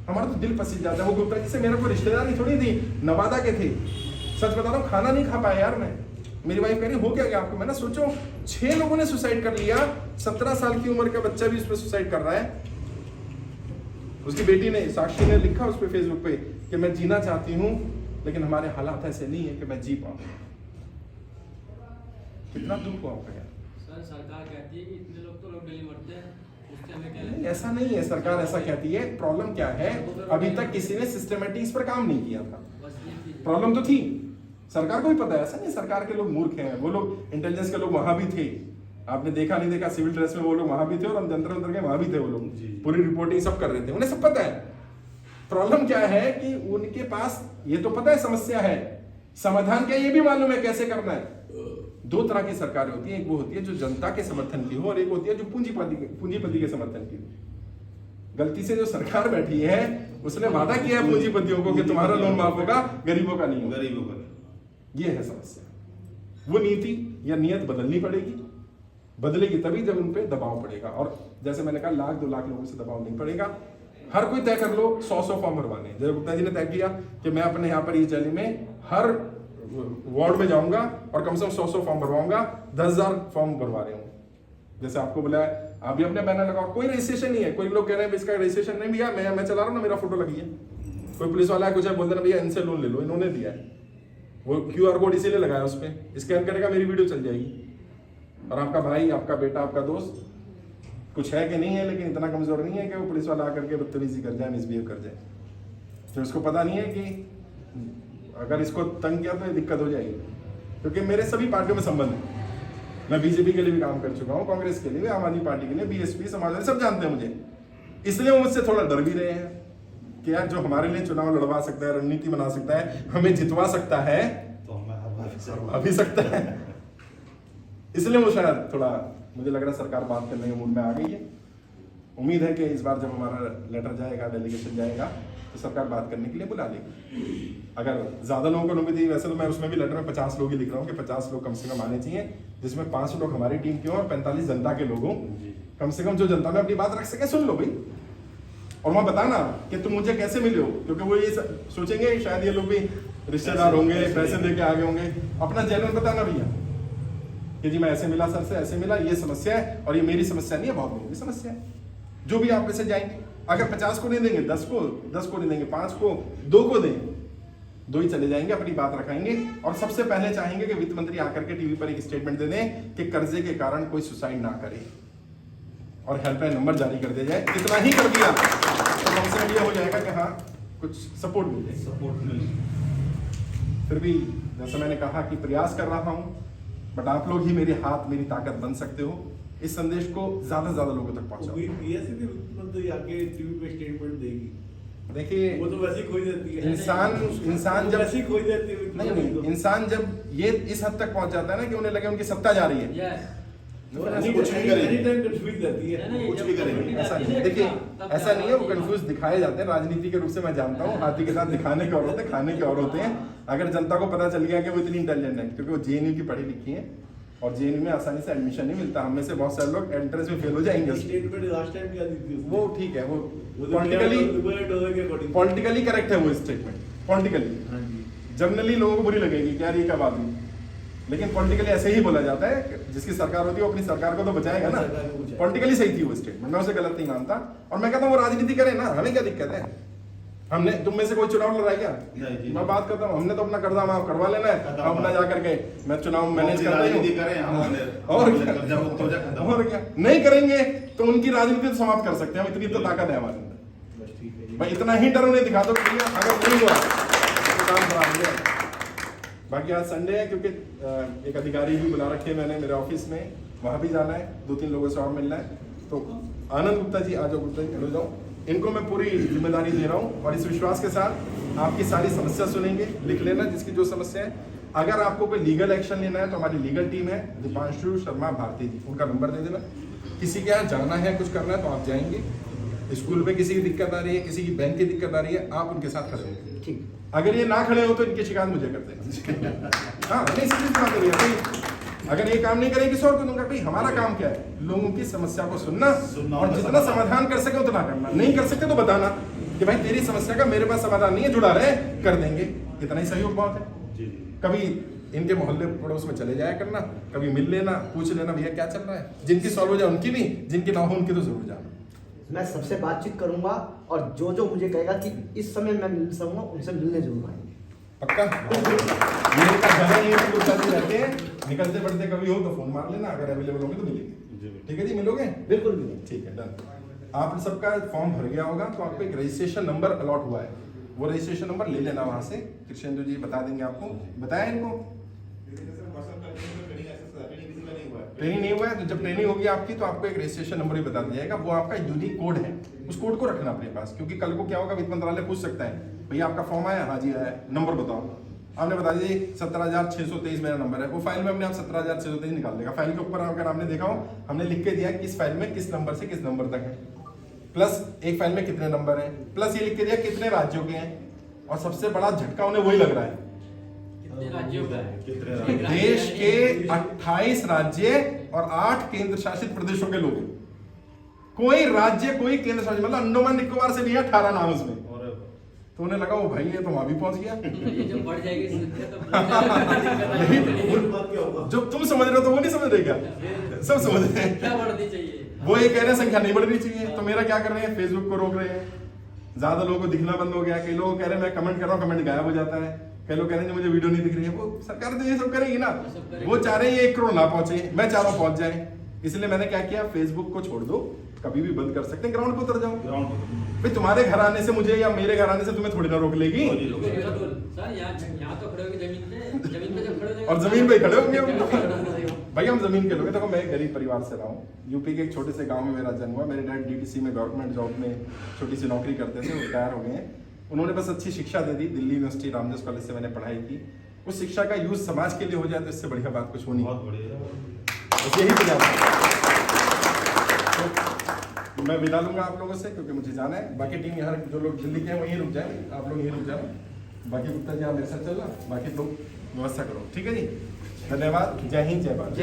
हमारा तो दिल पसीज जाता है। वो गुप्ता जी से मेरा कोई रिश्तेदार नहीं थोड़ी थी, नवादा के थे। सच बता रहा हूँ, खाना नहीं खा पाया यार मैं। मेरी वाइफ कह रही हो क्या गया आपको? मैंने सोचो 6 लोगों ने सुसाइड कर लिया, 17 साल की उम्र का बच्चा भी उसमें सुसाइड कर रहा है। उसकी बेटी ने, साक्षी ने लिखा उस पे फेसबुक पे कि मैं जीना चाहती हूँ लेकिन हमारे हालात ऐसे नहीं है कि मैं जी पाऊँ। कितना दुख हुआ होगा यार। सर सरकार कहती है कि इतने लोग तो लोग डेली मरते हैं, उससे हमें क्या नहीं, ऐसा नहीं है। सरकार ऐसा कहती है। प्रॉब्लम क्या है, अभी तक किसी ने सिस्टमेटिक इस पर काम नहीं किया था। प्रॉब्लम तो थी, सरकार को भी पता है। ऐसा नहीं सरकार के लोग मूर्ख हैं, वो लोग इंटेलिजेंस के लोग वहां भी थे। आपने देखा नहीं देखा, सिविल ड्रेस में वो लोग वहां भी थे और हम जंतर मंतर के वहां भी थे। वो लोग पूरी रिपोर्टिंग सब कर रहे थे, उन्हें सब पता है। प्रॉब्लम क्या है कि उनके पास ये तो पता है समस्या है, समाधान क्या ये भी मालूम है कैसे करना है। 2 तरह की सरकारें होती है, एक वो होती है जो जनता के समर्थन की हो और एक होती है जो पूंजीपति के समर्थन की हो। गलती से जो सरकार बैठी है उसने वादा किया है पूंजीपतियों को कि तुम्हारा लोन माफ होगा, गरीबों का नहीं होगा। गरीबों का ये है समस्या। वो नीति या नियत बदलनी पड़ेगी, बदलेगी तभी जब उन पे दबाव पड़ेगा। और जैसे मैंने कहा 1-2 लाख लोगों से दबाव नहीं पड़ेगा। हर कोई तय कर लो 100 फॉर्म भरवाने। जय गुप्ता जी ने तय किया कि मैं अपने यहाँ पर इस दिल्ली में हर वार्ड में जाऊंगा और कम से कम 100 फॉर्म भरवाऊंगा। 10,000 फॉर्म भरवा रहे हूँ। जैसे आपको बोला है, आप भी अपने बैनर लगाओ। कोई रजिस्ट्रेशन नहीं है। कोई लोग कह रहे हैं इसका रजिस्ट्रेशन नहीं भैया, मैं चला रहा हूँ ना, मेरा फोटो लगी है। कोई पुलिस वाला है कुछ है, बोल देना भैया इनसे लोन ले लो, इन्होंने दिया है। वो QR कोड इसीलिए लगाया उस पर, स्कैन करेगा मेरी वीडियो चल जाएगी। और आपका भाई, आपका बेटा, आपका दोस्त कुछ है कि नहीं है, लेकिन इतना कमजोर नहीं है कि वो पुलिस वाला आकर के बदतमीजी कर जाए, मिसबिहेव कर जाए। तो उसको पता नहीं है कि अगर इसको तंग किया तो ये दिक्कत हो जाएगी। क्योंकि मेरे सभी पार्टियों में संबंध है। मैं बीजेपी के लिए भी काम कर चुका हूँ, कांग्रेस के लिए, आम आदमी पार्टी के लिए, BSP, समाजवादी, सब जानते हैं मुझे। इसलिए वो मुझसे थोड़ा डर भी रहे हैं कि यार जो हमारे लिए चुनाव लड़वा सकता है, रणनीति बना सकता है, हमें जितवा सकता है, तो हमें अभी सकता है। इसलिए वो शायद थोड़ा, मुझे लग रहा है सरकार बात करने के मूड में आ गई है। उम्मीद है कि इस बार जब हमारा लेटर जाएगा, डेलीगेशन जाएगा, तो सरकार बात करने के लिए बुला लेगी। अगर ज्यादा लोगों को उम्मीद थी, वैसे तो मैं उसमें भी लेटर में 50 लोग ही लिख रहा हूँ कि 50 लोग कम से कम आने चाहिए, जिसमें 5 लोग हमारी टीम के हों और 45 जनता के लोग हों। कम से कम जो जनता में अपनी बात रख सके सुन लो भाई। और वहां बताना कि तुम मुझे कैसे मिले हो, क्योंकि वो ये सोचेंगे शायद ये लोग भी रिश्तेदार होंगे, पैसे दे के आगे होंगे। अपना जेन्युइन बताना भैया कि जी मैं ऐसे मिला सर से, ऐसे मिला, ये समस्या है और ये मेरी समस्या नहीं है, बहुत महंगी समस्या है। जो भी आप में से जाएंगे, अगर 50 को नहीं देंगे 10 को नहीं देंगे, 5 को 2 को दें, 2 ही चले जाएंगे, अपनी बात रखाएंगे और सबसे पहले चाहेंगे कि वित्त मंत्री आकर के टीवी पर एक स्टेटमेंट दे दें कि कर्जे के कारण कोई सुसाइड ना करे और हेल्पलाइन नंबर जारी कर दिया जाए। इतना ही कर दिया तो कम से कम ये हो जाएगा कि हाँ कुछ सपोर्ट मिल जाए। सपोर्ट मिल फिर भी जैसा मैंने कहा कि प्रयास कर रहा हूं, बट आप लोग ही मेरे हाथ मेरी ताकत बन सकते हो। इस संदेश को ज्यादा से ज्यादा लोगों तक पहुंचाओ। तो आके टीवी पे स्टेटमेंट देगी, देखिए वो तो वैसे ही खोई देती है। इंसान जब वैसे ही खोई देती है। नहीं, इंसान जब ये इस हद तक पहुंच जाता है ना कि उन्हें लगे उनकी सत्ता जा रही है, यस वो कुछ भी करेंगे, एनी टाइम कंफ्यूज रहती है, नहीं, कुछ भी करेंगे। ऐसा नहीं, देखिए ऐसा नहीं है, वो कंफ्यूज दिखाए जाते हैं राजनीति के रूप से। मैं जानता हूँ हाथी के साथ दिखाने के और होते हैं, खाने के और होते हैं। अगर जनता को पता चल गया कि वो इतनी इंटेलिजेंट है, क्योंकि वो जेएनयू की पढ़ी लिखी है और जेएनयू में आसानी से एडमिशन नहीं मिलता। हम में से बहुत सारे लोग एंट्रेंस में फेल हो जाएंगे। स्टेटमेंट लास्ट टाइम क्या दी थी उसने? वो ठीक है, वो पॉलिटिकली पॉलिटिकली करेक्ट है वो स्टेटमेंट, पॉलिटिकली। हाँ जी, जनरली लोगों को बुरी लगेगी कि यार ये क्या बात हुई, लेकिन पॉलिटिकली ऐसे ही बोला जाता है। जिसकी सरकार होती है वो अपनी सरकार को तो बचाएगा ना। पॉलिटिकली सही थी वो स्टेटमेंट, मैं उसे गलत नहीं मानता। और मैं कहता हूँ वो राजनीति करे ना, हमें क्या दिक्कत है? हमने तुम में से कोई चुनाव लड़ा क्या? मैं बात करता हूँ, हमने तो अपना कर्जा माफ करवा लेना है, अपना जा करके मैं चुनाव मैनेज करता हूँ। और क्या नहीं करेंगे तो उनकी राजनीति तो समाप्त कर सकते हैं, इतनी तो ताकत है हमारे अंदर। भाई इतना ही डर उन्हें दिखा दो कि अगर नहीं हुआ तो काम खराब हो जाएगा। बाकी आज संडे है, क्योंकि एक अधिकारी भी बुला रखे हैं मैंने मेरे ऑफिस में, वहां भी जाना है, 2-3 लोगों से और मिलना है। तो आनंद गुप्ता जी आ जाओ, गुप्ता जी खड़े हो जाओ। इनको मैं पूरी जिम्मेदारी दे रहा हूँ और इस विश्वास के साथ आपकी सारी समस्या सुनेंगे, लिख लेना जिसकी जो समस्या है। अगर आपको कोई लीगल एक्शन लेना है तो हमारी लीगल टीम है, दीपांशु शर्मा भारती जी, उनका नंबर दे देना। किसी के यहाँ जाना है, कुछ करना है तो आप जाएंगे। स्कूल में किसी की दिक्कत आ रही है, किसी की बैंक की दिक्कत आ रही है, आप उनके साथ खड़े होंगे। ठीक, अगर ये ना खड़े हो तो इनकी शिकायत मुझे कर देना। हाँ नहीं, सीरियस बात है भैया। अगर ये काम नहीं करेगी किसी और को दूंगा। भाई हमारा काम क्या है? लोगों की समस्या को सुनना और जितना समाधान कर सके उतना करना। नहीं कर सकते तो बताना कि भाई तेरी समस्या का मेरे पास समाधान नहीं है, जुड़ा रहे, कर देंगे। इतना ही सहयोग बहुत है। कभी इनके मोहल्ले पड़ोस में चले जाया करना, कभी मिल लेना, पूछ लेना भैया क्या चल रहा है। जिनकी सॉल्व हो जाए उनकी भी, जिनकी ना हो उनकी तो जरूर जाना। मैं सबसे बातचीत करूंगा और जो जो मुझे कहेगा कि इस समय मैं मिल सकूंगा उनसे मिलने जरूर आएंगे। पक्का? मेरे का घर है, यहीं पे गुप्ता जी रहते हैं, निकलते बढ़ते कभी हो तो फोन मार लेना, अगर अवेलेबल होंगे तो मिलेंगे। ठीक है जी, मिलोगे? बिल्कुल मिलेंगे। ठीक है, डन। आप सबका फॉर्म भर गया होगा तो आपको एक रजिस्ट्रेशन नंबर अलॉट हुआ है, वो रजिस्ट्रेशन नंबर ले लेना वहां से। कृष्णेंदु जी बता देंगे आपको। बताया इनको? ट्रेनिंग नहीं हुआ है तो जब ट्रेनिंग होगी आपकी तो आपको एक रजिस्ट्रेशन नंबर भी बता दिया जाएगा। वो आपका यूनिक कोड है, उस कोड को रखना अपने पास, क्योंकि कल को क्या होगा, वित्त मंत्रालय पूछ सकता है भैया आपका फॉर्म आया? हाँ जी आया, नंबर बताओ। आपने बता दीजिए 17,623 मेरा नंबर है। वो फाइल में हमने आप 17,623 निकाल देगा। फाइल के ऊपर अगर आपने देखा हो, हमने लिख के दिया किस फाइल में किस नंबर से किस नंबर तक है, प्लस एक फाइल में कितने नंबर है, प्लस ये लिख के दिया कितने राज्यों के हैं। और सबसे बड़ा झटका उन्हें वही लग रहा है, राज्यों का है। देश के 28 राज्य और 8 केंद्र शासित प्रदेशों के लोग। कोई राज्य कोई केंद्र शासित, मतलब अंडमान निकोबार से भी 18 नाम उसमें। तो उन्हें लगा वो भाई ये तो वहां भी पहुंच गया। ये जब बढ़ जाएगी संख्या तो जो तुम समझ रहे हो तो वो नहीं समझ रहे क्या? सब समझ रहे हैं। क्या बढ़नी चाहिए? वो ये कह रहे हैं संख्या नहीं बढ़नी चाहिए, तो मेरा क्या कर रहे हैं, फेसबुक को रोक रहे हैं, ज्यादा लोगों को दिखना बंद हो गया। कई लोग कह रहे हैं मैं कमेंट कर रहा हूँ, कमेंट गायब हो जाता है। कई लोग कह रहे हैं मुझे वीडियो नहीं दिख रही है। वो सरकार तो ये सब करेगी ना, वो चाह रहे हैं ये 1 करोड़ ना पहुंचे, मैं चाह रहा हूं पहुंच जाए। इसलिए मैंने क्या किया, फेसबुक को छोड़ दो, कभी भी बंद कर सकते हैं, ग्राउंड पे उतर जाओ। भाई तुम्हारे घर आने से मुझे या मेरे घर आने से तुम्हें थोड़ी ना रोक लेगी। सर यहाँ तो खड़े होगे जमीन पे जब खड़े होंगे और जमीन पे खड़े होंगे भाई, हम जमीन के लोग हैं। देखो मैं एक गरीब परिवार से रहा हूँ, यूपी के एक छोटे से गांव में मेरा जन्म हुआ। मेरे डैड डीटीसी में गवर्नमेंट जॉब में छोटी सी नौकरी करते थे, वो रिटायर हो गए हैं। उन्होंने बस अच्छी शिक्षा दे दी, दिल्ली यूनिवर्सिटी रामदास कॉलेज से मैंने पढ़ाई की। उस शिक्षा का यूज समाज के लिए हो जाए तो इससे बढ़िया बात कुछ होनी। बहुत बढ़िया, बस यही तो जाता तो मैं विदा लूंगा आप लोगों से, क्योंकि मुझे जाना है। बाकी टीम यहाँ जो लोग दिल्ली के हैं वहीं रुक जाए, आप लोग यहीं रुक जाओ। बाकी गुप्ता जी आप मेरे साथ चलना, बाकी लोग व्यवस्था करो। ठीक है जी, धन्यवाद। जय हिंद, जय भारत।